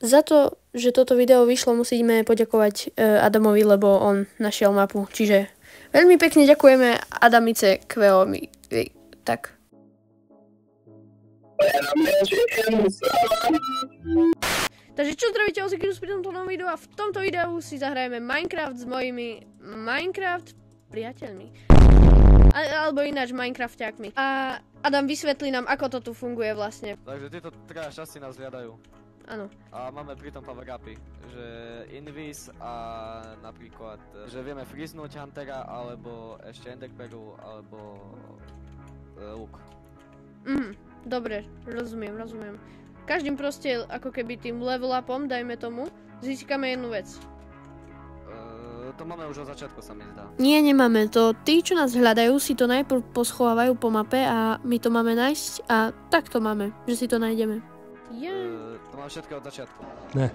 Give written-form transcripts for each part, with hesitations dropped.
Za to, že toto video vyšlo, musíme poďakovať Adamovi, lebo on našiel mapu. Čiže veľmi pekne ďakujeme Adamice Kveomi. Tak. Takže čo zdravíte, Ozikirus pri tomto novom videu a v tomto videu si zahrajeme Minecraft s mojimi Minecraft priateľmi. Alebo ináč Minecrafťákmi. A Adam vysvetlí nám, ako to tu funguje vlastne. Takže tieto traja šasy nás hľadajú. Áno. A máme pritom power upy, že invis a napríklad, že vieme friznúť Huntera, alebo ešte Enderpearl, alebo luk. Dobre, rozumiem. Každým proste, ako keby tým level upom, dajme tomu, získame jednu vec. To máme už od začiatku, sa mi zdá. Nie, nemáme to. Tí, čo nás hľadajú, si to najprv poschovávajú po mape a my to máme nájsť a tak to máme, že si to nájdeme. To máme všetko od začiatku. Ne.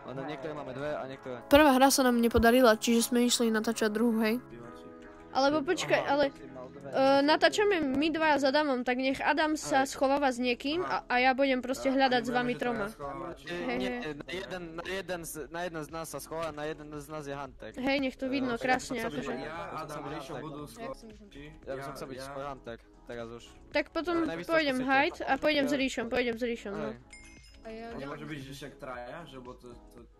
Ale niektoré máme dve a niektoré... Prvá hra sa nám nepodarila, čiže sme išli natáčať druhú, hej? Alebo počkaj, ale natáčame my dvaja s Adamom, tak nech Adam sa schováva s niekým a ja budem proste hľadať s vami troma. Na jeden z nás sa schová, na jeden z nás je Hunter. Hej, nech to vidno krásne, akože. Ja by som chcel byť skôr Hunter, teraz už. Tak potom pôjdem hide a pôjdem s Ríšom, no. Môže byť, že však traja, že bo to...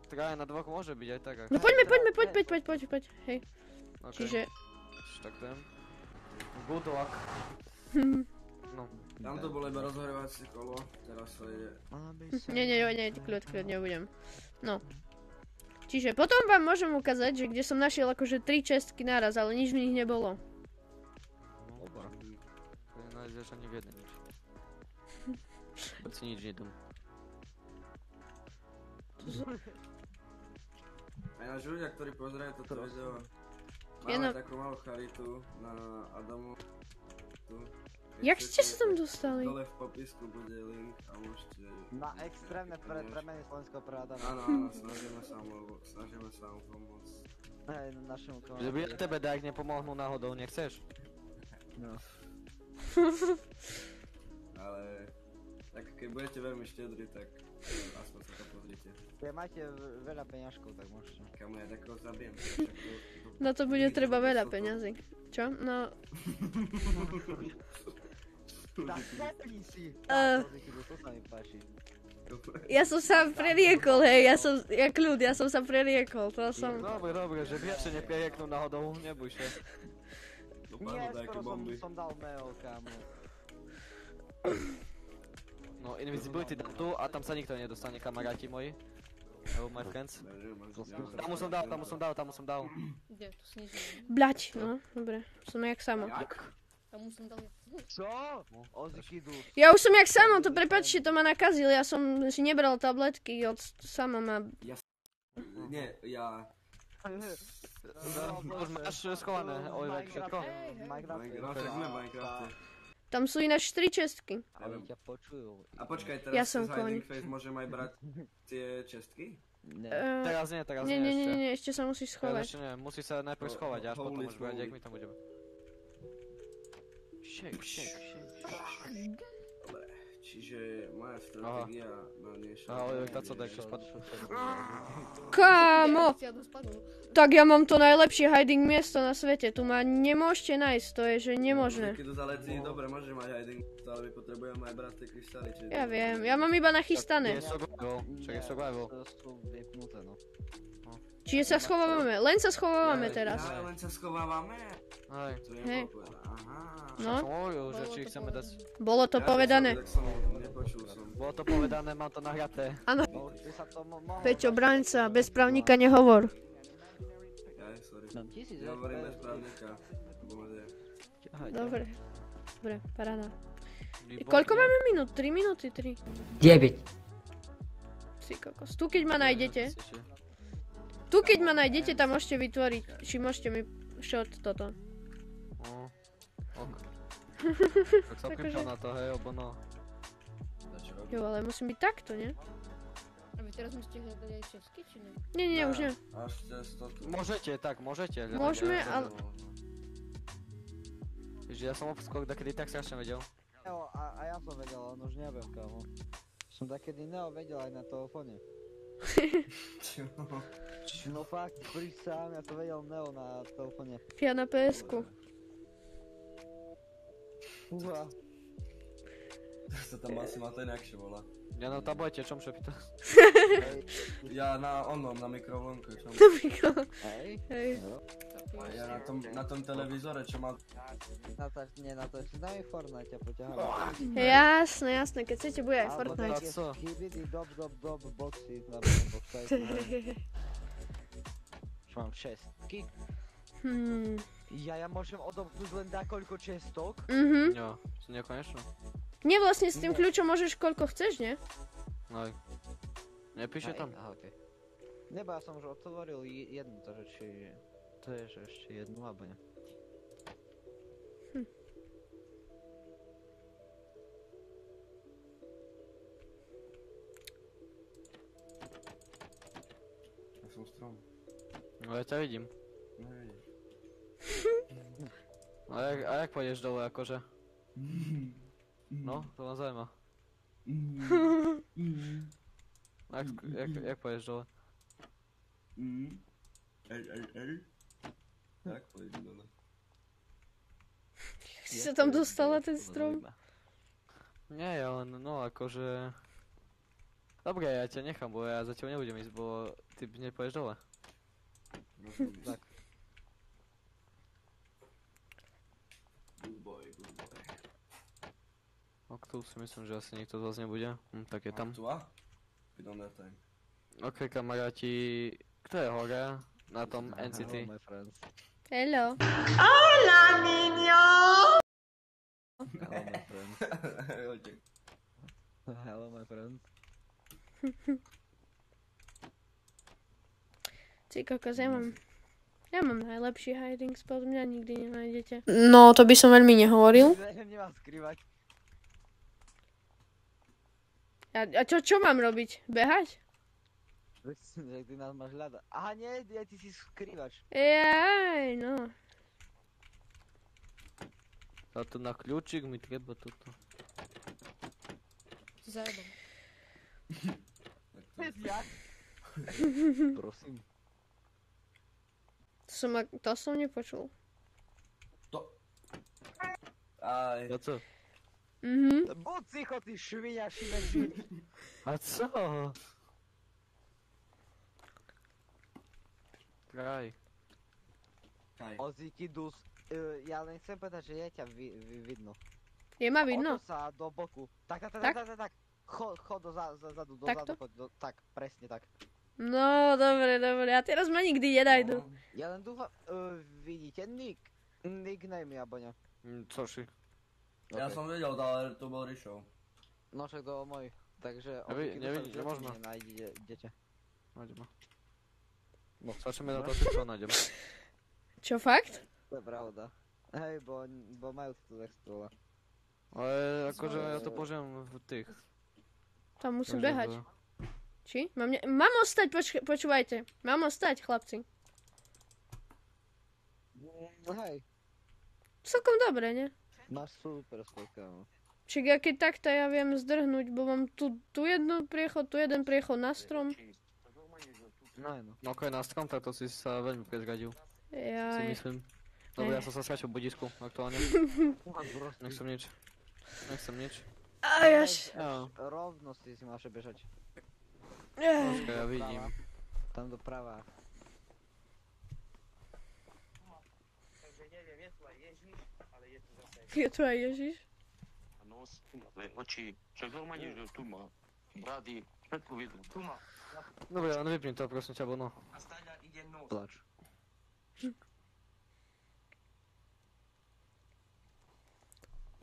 Traja na dvoch môže byť aj tak. No poď, hej. Čiže... Tak ten. Good luck. No. Tam to bolo iba rozhorevacie kolo, teraz sa ide... Nie, kľud, nebudem. No. Čiže potom vám môžem ukázať, že kde som našiel akože 3 čestky naraz, ale nič v nich nebolo. No oba. To nenájdeš ani v jednej nič. Poď si nič nedom. Aj náš ľudia, ktorí pozerajú toto video, máme takú malú charitu na Adamu. Jak ste sa tam dostali? Dole v popisku bude link a môžete... Na extrémne premeny Slovenského pre Adama. Áno, snažíme sa mu pomôcť. Hej, našemu kamarátovi. Že by tebe dajak nepomohnú náhodou, nechceš? No. Ale... Tak keď budete veľmi štedri, tak aspoň sa to pozrite. Keď máte veľa peňažkov, tak môžete. Kamu ja takého zabijem. No to bude treba veľa peňazí. Čo? No... Tak sepni si! To sa mi páči. Ja som sa preriekol, hej, ja som sa preriekol, to som... Dobre, že viac neprieknú náhodou, neboj sa. Nie, skoro som dal mail, kámo. No, invisibility dám tu a tam sa nikto nedostane, kamaráti moji. Hello, my friends. Tam som dal. Kde? To si nežím. Blať, no, dobre, som jak samo. Tam som dal. Čo? Ozikidu. Ja už som jak samo, to prepáčte, to ma nakazil, ja som si nebral tabletky, od sama ma... Nie, ja... Už máš schované, Olivek, všetko? Minecraft. Tam sú ináč 4 čestky. Ale ťa počujú. A počkaj, Ja teraz som cez Hiding Face môžem aj brať tie čestky? Teraz nie ešte. Nie, ešte sa musíš schovať. Ešte nie, musí sa najprv schovať, až potom už brať, jak my tam budeme. Shake. Dobre, čiže moja stratégia na dnešok... Aha, Olivek, tá co daj, čo spadl. Kámo! Tak ja mám to najlepšie hiding miesto na svete, tu ma nemôžete nájsť, to je že nemožné. Keď tu zaletí, dobre, môžeme mať hiding, ale my potrebujeme aj brať tie kryštály, čiže... Ja viem, ja mám iba nachystané. Je survival. Sú vypnuté, no. Čiže sa schovávame, len sa schovávame teraz. Ja, len sa schovávame? Hej. To je Hej. Aha. No, Že či chceme dať... bolo to povedané. Tak som nepočul som. Bolo to povedané, mám to nahraté. Áno. By sa to mohlo... Peťo, bráň sa, bez právnika nehovor. Sorry. Mám 1000 Ja hovorím bez právnika. Dobre, paráda. Koľko máme minút? 3 minúty? 3? 9. Si kokos. Tu keď ma nájdete, tam môžete vytvoriť, či môžete mi shot toto. Ok. Tak sa prišel na to, hej, obo no. Jo, ale musím byť takto, nie? A vy teraz musíte hľadať aj česky, či ne? Nie, už nie. Až cez toto. Môžete. Môžeme, ale... Ježi, ja som skôr takedy tak strašne vedel. A ja som vedel, ale už neviem, kámo. Som takedy vedel aj na telefóne. No fakt, prísahám, ja to vedel Neo na telefóne. Ja na PS-ku. Uha. Sa tam asi má to inakšie volá. Ja na tablete, čom sa pýta? Ja na onom, na mikrovlnku, čo? Hej. Hej. No. Ja na tom televízore, čo má... Natáč, daj Fortnite, ja poťahám. Jasné, jasné, keď chcete, bude aj Alebo Fortnite. také Co? skibidi, dob, boxy, na boxajku. Čo mám 6. Ja môžem odomknúť len koľko čestok? Jo, to nekonečno. Nie, vlastne s tým kľúčom môžeš koľko chceš, nie? No. Nepíše tam. Aha, okej. Nebo ja som už otvoril jednu, takže či... To je, že ešte jednu, alebo ne? Ja som strom. No ja ťa vidím. Nevidíš. A jak pôjdeš dole akože? No, to ma zaujíma. Jak pôjdeš dole? Tak, pojdem dole. Si sa tam dostal na ten strom? Nie, ja len, no akože... Dobre, ja ťa nechám, bo ja za tebou nebudem ísť, bo ty nepôjdeš dole. Tak. Good boy, good boy. No tu si myslím, že asi nikto z vás nebude. Tak je tam. Tu a? We don't have time. Ok, kamaráti, kto je hore? Na tom NCT. Hello, my friends. Hello. Hello, my friends. Hello, my friends. Ty kokos, ja mám najlepší hiding spot, mňa nikdy nenájdete. No, to by som veľmi nehovoril. Nemám skrývať. A čo mám robiť? Behať? Že ty nás máš hľadať. Aha, nie, ty si skrývač. Jaj, no. A tu na kľúčik mi treba toto. Si zajebal. Jak? Prosím. To som nepočul. Aj. A co? Buď cicho, ty švinia, šimeši. A co? Kraj. Kaj. Ozikidus. Ja len chcem povedať, že je ťa vidno. Je ma vidno? Oto sa do boku. Tak. Chod dozadu, Takto? tak, presne tak. No, dobre. A teraz ma nikdy nedajdu. Ja len dúfam, vidíte nickname, alebo ne? Coši. Ja som vedel, ale to bol Rišov. No však to bol môj, takže Nevidíš, že možno. Nájdete. Nájdeme. No, stačíme na to, čo nájdem. Čo, fakt? To je pravda. Hej, bo majú tu extra. Ale akože ja to požijem v tých. Tam musím Takže behať. Či? Mám ostať, počúvajte. Mám ostať, chlapci. Hej, Celkom dobre, ne? máš super spolkámo. Čiže ja keď takto ja viem zdrhnúť, bo mám tu jeden priechod na strom. No. No ako je na strom, tak to si sa veľmi prezradil. Si Jaj. myslím. Dobre, ja som sa skáčil v budisku aktuálne. Nechcem nič. Ja. Rovno si máš bežať. Počkaj, ja vidím. Tam doprava. Je tu aj Ježiš? Nos, oči, však normálne, že tu má brady, všetko vidno. Tu má. Dobre, ale nevypni to, prosím ťa, Bono. A stáľa ide nos. Plač.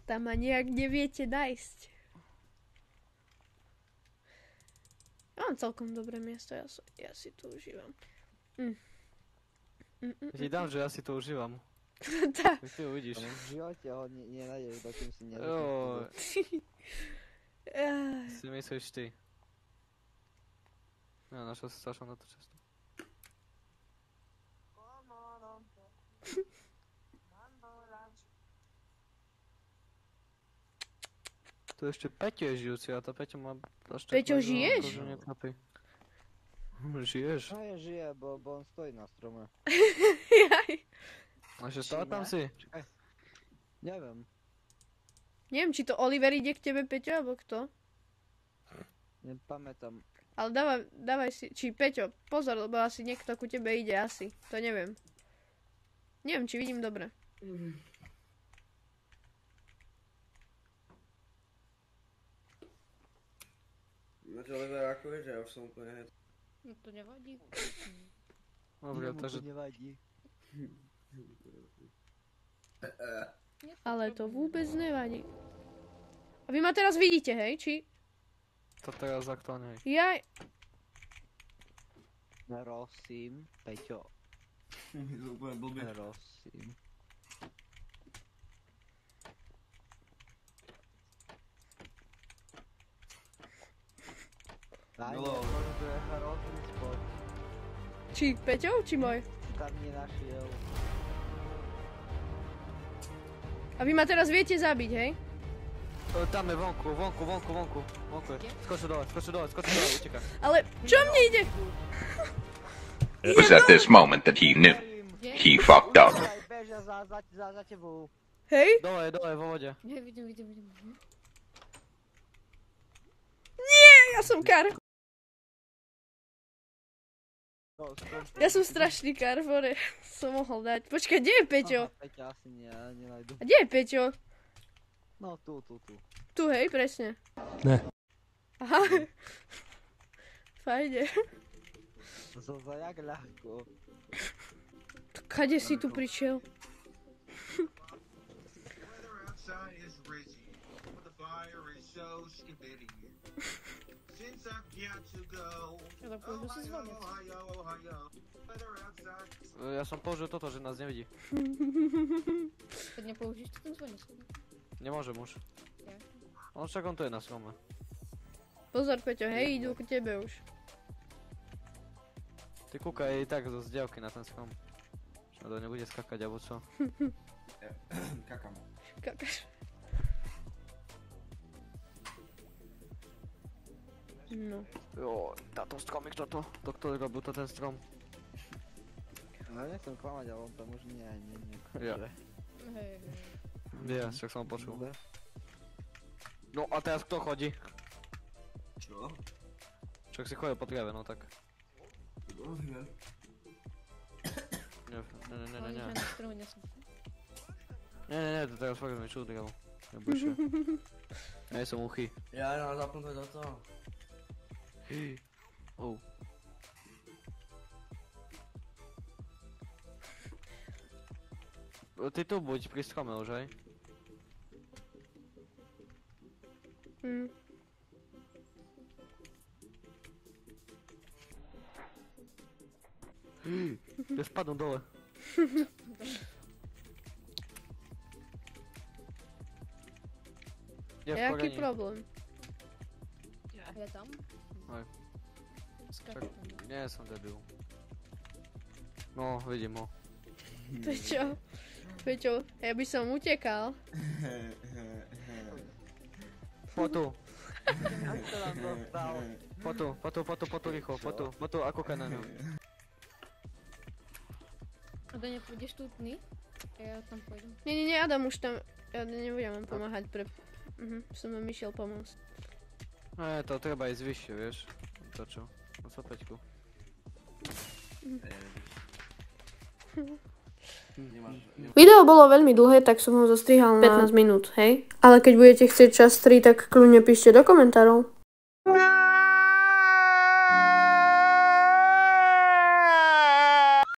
Tam ma nejak neviete nájsť. Ja mám celkom dobré miesto, ja si to užívam. Ja ti dám, že ja si to užívam. Tak. Tak ty uvidíš. V živote ho nenájdeš, dokým si Joj, Jaj. si myslíš ty. Ja našiel si Saša na to cestu. Tu ešte Peťo je žijúci a tá Peťo má až tak... Peťo, žiješ? akože netrápi. Žiješ? No je žije, bo on stojí na strome. Jaj. A ešte stále tam si? Čakaj. Neviem. Neviem, či to Oliver ide k tebe, Peťo, alebo kto? Nepamätám. Ale dávaj si, či Peťo, pozor, lebo asi niekto ku tebe ide, asi. To neviem. Neviem, či vidím dobre. No to Oliver, ako vieš, ja už som úplne hned. No to nevadí. Dobre, takže... nevadí. Ale to vôbec nevadí. A vy ma teraz vidíte, hej? Či... To teraz aktuálne. Jaj. Prosím, Peťo. To úplne blbý. Prosím. Bolo. To je hrozný sport. Či Peťo, či môj? Tam nenašiel. A vy ma teraz viete zabiť, hej? Tam je vonku je. Skočil dole, uteká. Ale čo mne ide? It was at this moment that he knew he fucked up. Bežia za tebou. Hej? Dole, vo vode. Nie, vidím. Nie, ja som kar. No, Ja som strašný kar, fore. Som mohol dať. Počkaj, kde je Peťo? Peťo asi nenajdu. A kde je Peťo? No, tu. Tu, hej, presne. Ne. Aha. Fajne. To za jak ľahko. Kade si tu prišiel? Ale pôjdu si zvoniť. Ja som použil toto, že nás nevidí. Keď nepoužiješ, to ten zvoniť. Nemôžem už. Ja. On však on tu je na strome. Pozor, Peťo, hej, idú k tebe už. Ty kúkaj tak zo zdiavky na ten strom. Čo to nebude skakať, alebo čo? Kakam. Kakaš. No. Jo, táto stromík toto. To ktorý robil to ten strom. No nechcem klamať, ale on tam už nie. Ja. Hej. Ja, však som počul. No a teraz kto chodí? Čo? Však si chodil po triave, no tak. Oliver. Nie. Na stromu nesom. Nie, to teraz fakt mi čudrel. Neboj sa. Ja som uchy. Ja mám zapnuté do toho. Oh. Ty tu buď pri strome už, hej? Ja spadnu dole. Je v Jaký koreni. problém? Ja tam? Aj. Skakám. Nie som debil. No, vidím ho. Peťo, ja by som utekal. Po tu, Jak to nám dostal? po tu rýchlo, po tu, ako kanánu. A to nepôjdeš tu dny? Ja tam pôjdem. Nie, Adam už tam... Ja nebudem vám pomáhať som vám išiel pomôcť. No to treba ísť vyššie, vieš. To čo? No co Peťku? Video bolo veľmi dlhé, tak som ho zostrihal na 15 minút, hej? Ale keď budete chcieť čas 3, tak kľudne píšte do komentárov.